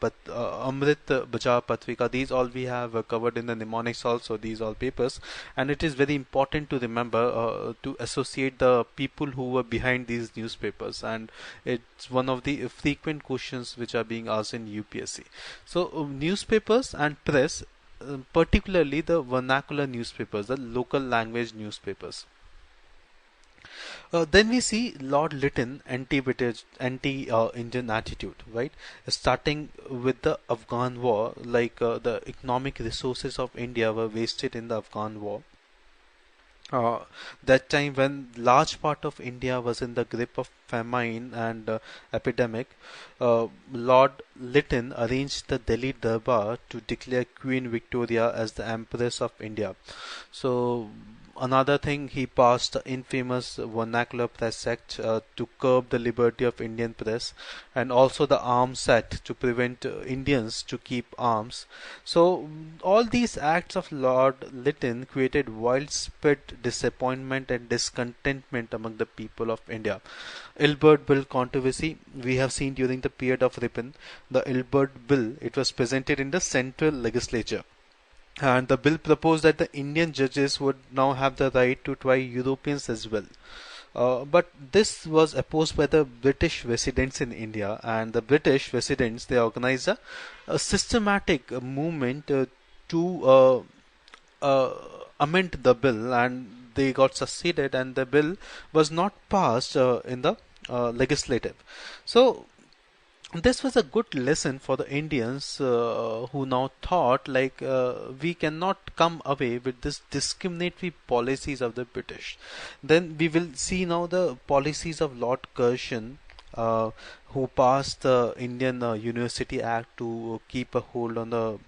Patrika. These all we have covered in the mnemonics also, these all papers, and it is very important to remember to associate the people who were behind these newspapers, and it's one of the frequent questions which are being asked in UPSC. So newspapers and press, particularly the vernacular newspapers, the local language newspapers. Then we see Lord Lytton anti-British, anti-Indian attitude, right? Starting with the Afghan war, like the economic resources of India were wasted in the Afghan war. That time when large part of India was in the grip of famine and epidemic, Lord Lytton arranged the Delhi Darbar to declare Queen Victoria as the Empress of India. So another thing, he passed the infamous Vernacular Press Act to curb the liberty of Indian press, and also the Arms Act to prevent Indians to keep arms. So all these acts of Lord Lytton created widespread disappointment and discontentment among the people of India. Ilbert Bill controversy we have seen during the period of Ripon. The Ilbert Bill, it was presented in the central legislature. And the bill proposed that the Indian judges would now have the right to try Europeans as well. But this was opposed by the British residents in India, and the British residents, they organized a systematic movement to amend the bill, and they got succeeded, and the bill was not passed in the legislative. So this was a good lesson for the Indians who now thought like we cannot come away with this discriminatory policies of the British. Then we will see now the policies of Lord Curzon, who passed the Indian University Act to keep a hold on the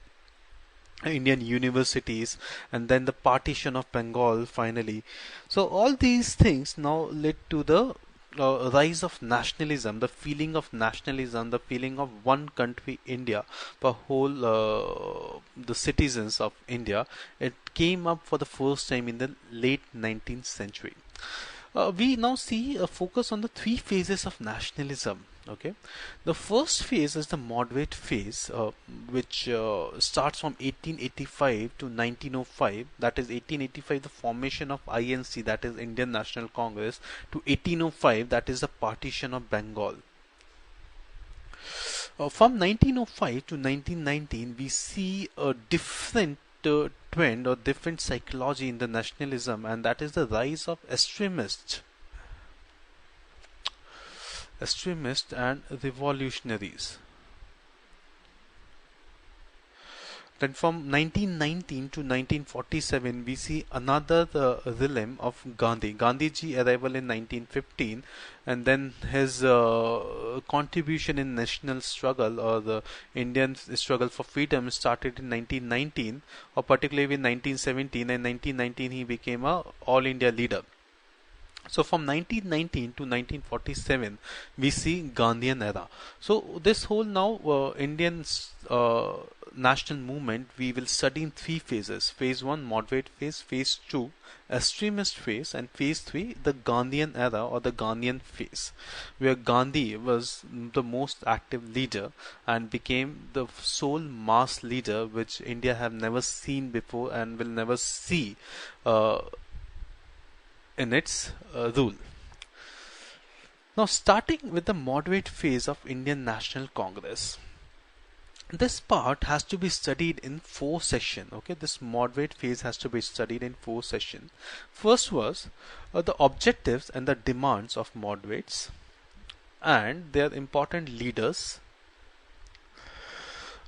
Indian universities, and then the partition of Bengal finally. So all these things now led to the rise of nationalism, the feeling of nationalism, the feeling of one country India for whole the citizens of India. It came up for the first time in the late 19th century. We now see a focus on the three phases of nationalism. Okay, the first phase is the moderate phase, which starts from 1885 to 1905. That is 1885, the formation of INC, that is Indian National Congress, to 1805, that is the partition of Bengal. From 1905 to 1919, we see a different trend or different psychology in the nationalism, and that is the rise of extremists and revolutionaries. Then from 1919 to 1947, we see another realm of Gandhi. Gandhiji arrival in 1915, and then his contribution in national struggle, or the Indian struggle for freedom, started in 1919, or particularly in 1917. And 1919 he became a all India leader. So from 1919 to 1947, we see Gandhian era. So this whole now Indian national movement, we will study in three phases. Phase 1, moderate phase. Phase 2, extremist phase. And phase 3, the Gandhian era or the Gandhian phase, where Gandhi was the most active leader and became the sole mass leader which India have never seen before and will never see in its rule. Now, starting with the moderate phase of Indian National Congress. This part has to be studied in 4 sessions. Okay, this moderate phase has to be studied in 4 sessions. First was the objectives and the demands of moderates and their important leaders,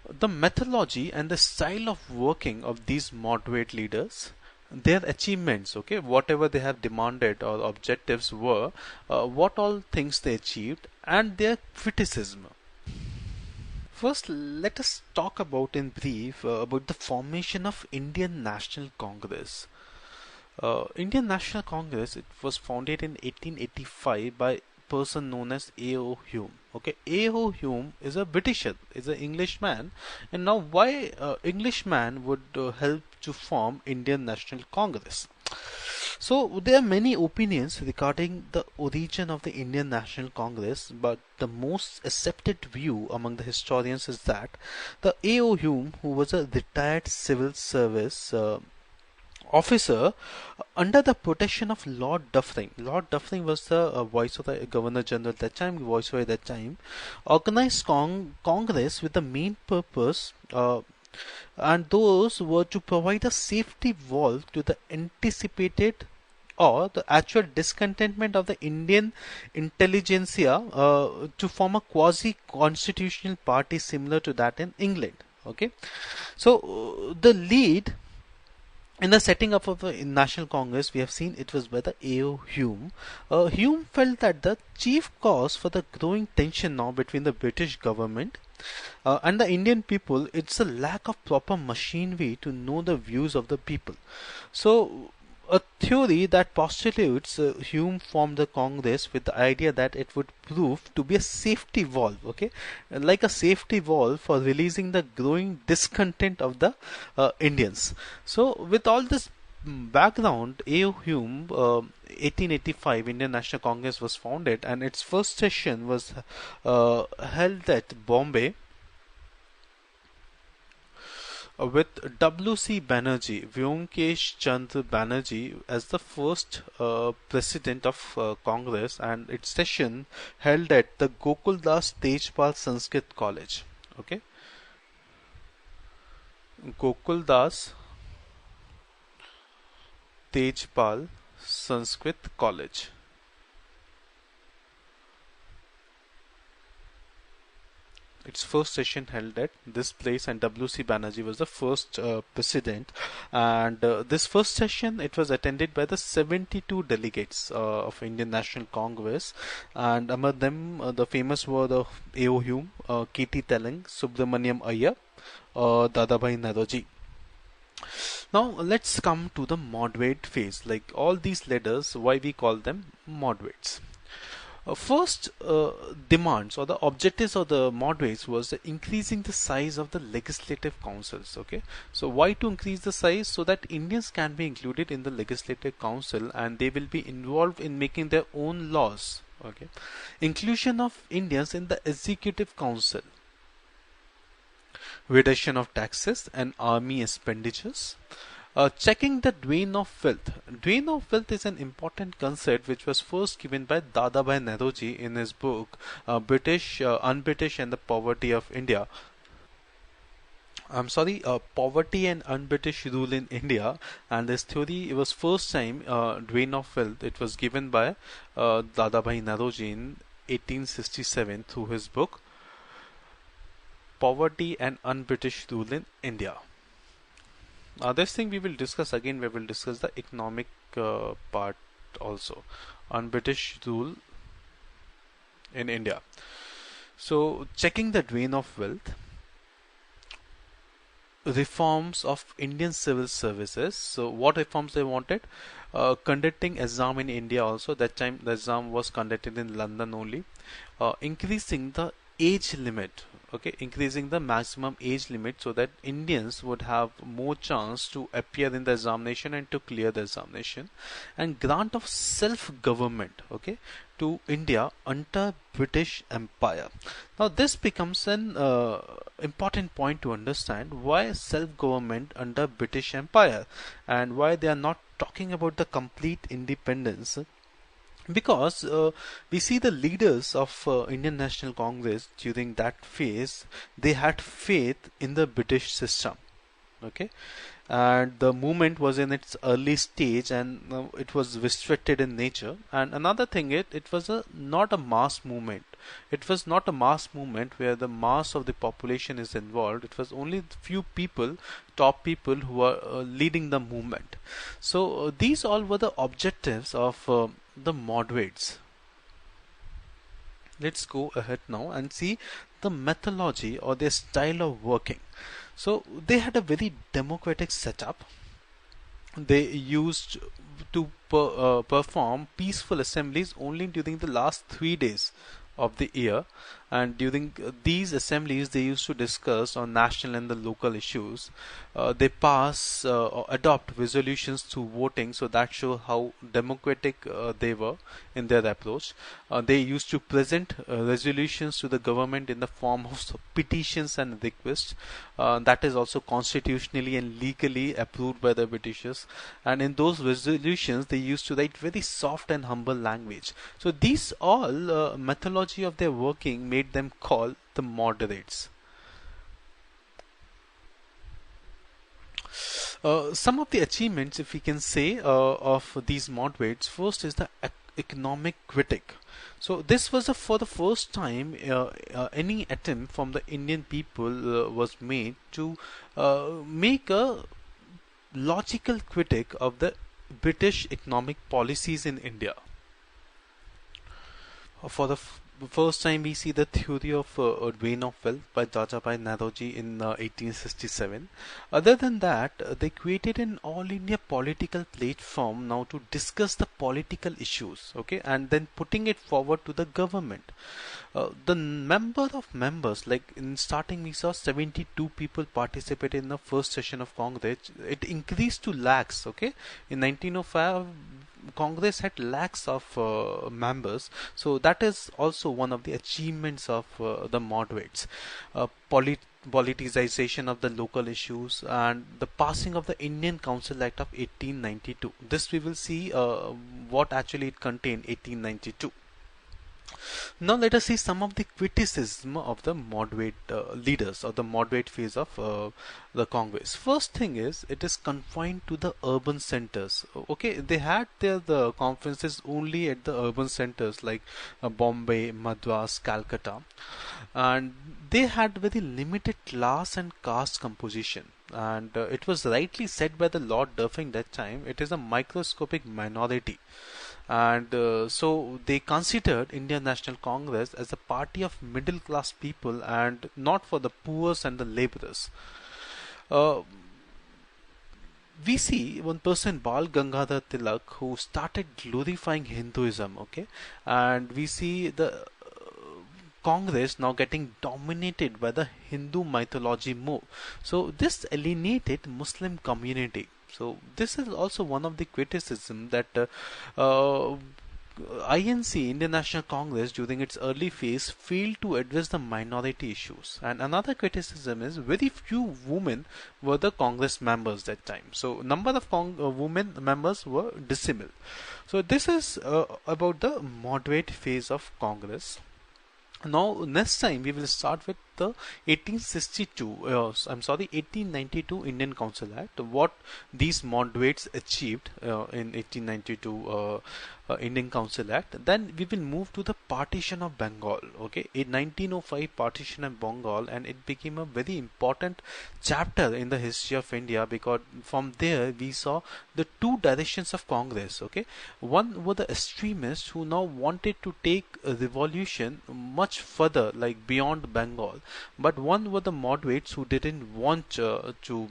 the methodology and the style of working of these moderate leaders, their achievements, okay, whatever they have demanded or objectives were, what all things they achieved, and their criticism. First, let us talk about in brief about the formation of Indian National Congress. Indian National Congress, it was founded in 1885 by a person known as A.O. Hume. Okay, A.O. Hume is a Britisher, is an Englishman, and now why Englishman would help to form Indian National Congress? So there are many opinions regarding the origin of the Indian National Congress, but the most accepted view among the historians is that the A.O. Hume, who was a retired civil service officer under the protection of Lord Dufferin. Lord Dufferin was the Viceroy, Governor General at that time, Viceroy at that time, organized Congress with the main purpose and those were to provide a safety valve to the anticipated or the actual discontentment of the Indian intelligentsia to form a quasi-constitutional party similar to that in England. Okay, so the lead in the setting up of the National Congress, we have seen it was by the A.O. Hume. Hume felt that the chief cause for the growing tension now between the British government and the Indian people, it's a lack of proper machinery to know the views of the people. So a theory that postulates Hume formed the Congress with the idea that it would prove to be a safety valve, okay, like a safety valve for releasing the growing discontent of the Indians. So with all this background, A.O. Hume, 1885 Indian National Congress was founded, and its first session was held at Bombay with W.C. Banerjee, Vyomkesh Chandra Banerjee, as the first president of Congress, and its session held at the Gokuldas Tejpal Sanskrit College. Okay, Gokuldas Tejpal Sanskrit College. Its first session held at this place, and W.C. Banerjee was the first president. And this first session, it was attended by the 72 delegates of Indian National Congress, and among them the famous were the A.O. Hume, K.T. Telang, Subramaniam Iyer, Dadabhai Naroji. Now let's come to the moderate phase. Like all these leaders, why we call them moderates? First demands or the objectives of the moderates was increasing the size of the legislative councils. Okay, so why to increase the size? So that Indians can be included in the legislative council and they will be involved in making their own laws. Okay, inclusion of Indians in the executive council, reduction of taxes and army expenditures. Checking the drain of wealth. Drain of wealth is an important concept which was first given by Dadabhai Naoroji in his book British, Un-British and the Poverty of India. Poverty and un-British rule in India, and this theory was first time drain of wealth. It was given by Dadabhai Naoroji in 1867 through his book Poverty and Un-British Rule in India. This thing we will discuss again. We will discuss the economic part also. Un-British rule in India. So, checking the drain of wealth, reforms of Indian civil services. So, what reforms they wanted? Conducting exam in India also. That time the exam was conducted in London only. Increasing the age limit. Okay, increasing the maximum age limit so that Indians would have more chance to appear in the examination and to clear the examination, and grant of self-government, okay, to India under British Empire. Now this becomes an important point to understand why self-government under British Empire and why they are not talking about the complete independence. Because we see the leaders of Indian National Congress during that phase, they had faith in the British system. Okay, and the movement was in its early stage and it was restricted in nature. And another thing, it was not a mass movement. It was not a mass movement where the mass of the population is involved. It was only few people, top people, who are leading the movement. So these all were the objectives of the moderates. Let's go ahead now and see the methodology or their style of working. So they had a very democratic setup. They used to perform peaceful assemblies only during the last 3 days of the year, and during these assemblies they used to discuss on national and the local issues. They pass or adopt resolutions through voting, so that show how democratic they were in their approach. They used to present resolutions to the government in the form of petitions and requests. That is also constitutionally and legally approved by the Britishers, and in those resolutions they used to write very soft and humble language. So these all methodology of their working made them call the moderates. Some of the achievements, if we can say, of these moderates, first is the economic critic. So this was for the first time any attempt from the Indian people was made to make a logical critic of the British economic policies in India. For the first time we see the theory of drain of wealth by Dadabhai Naoroji in 1867. Other than that, they created an all India political platform now to discuss the political issues, okay, and then putting it forward to the government. The number of members, like in starting we saw 72 people participated in the first session of Congress. It increased to lakhs, okay. In 1905 Congress had lakhs of members, so that is also one of the achievements of the moderates. Politicization of the local issues and the passing of the Indian Council Act of 1892. This we will see what actually it contained, 1892. Now let us see some of the criticism of the moderate leaders or the moderate phase of the Congress. First thing is, it is confined to the urban centers. Okay, they had the conferences only at the urban centers like Bombay, Madras, Calcutta, and they had very limited class and caste composition. And it was rightly said by the Lord Durfing that time, it is a microscopic minority. And so they considered Indian National Congress as a party of middle class people and not for the poor and the laborers. we see one person, Bal Gangadhar Tilak, who started glorifying Hinduism, okay, and we see the Congress now getting dominated by the Hindu mythology more. So this alienated Muslim community. So this is also one of the criticism that INC, Indian National Congress, during its early phase failed to address the minority issues. And another criticism is very few women were the Congress members that time. So number of women members were decimal. So this is about the moderate phase of Congress. Now, next time we will start with the 1862, I'm sorry, 1892 Indian Council Act. What these moderates achieved in 1892 Indian Council Act. Then we will move to the partition of Bengal. Okay, in 1905 partition of Bengal, and it became a very important chapter in the history of India, because from there we saw the two directions of Congress. Okay, one were the extremists who now wanted to take a revolution much further, like beyond Bengal, but one were the moderates who didn't want to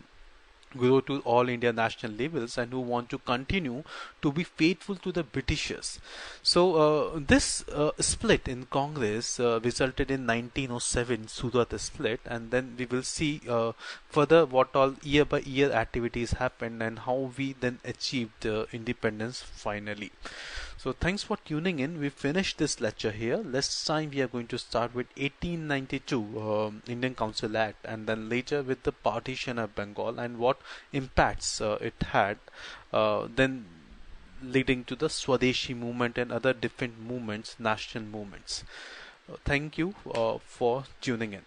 grow to all India national levels and who want to continue to be faithful to the Britishers. So this split in Congress resulted in 1907 Surat split, and then we will see further what all year by year activities happened and how we then achieved independence finally. So thanks for tuning in. We finished this lecture here. Next time we are going to start with 1892 Indian Council Act, and then later with the partition of Bengal and what impacts it had, then leading to the Swadeshi movement and other different movements, national movements. Thank you for tuning in.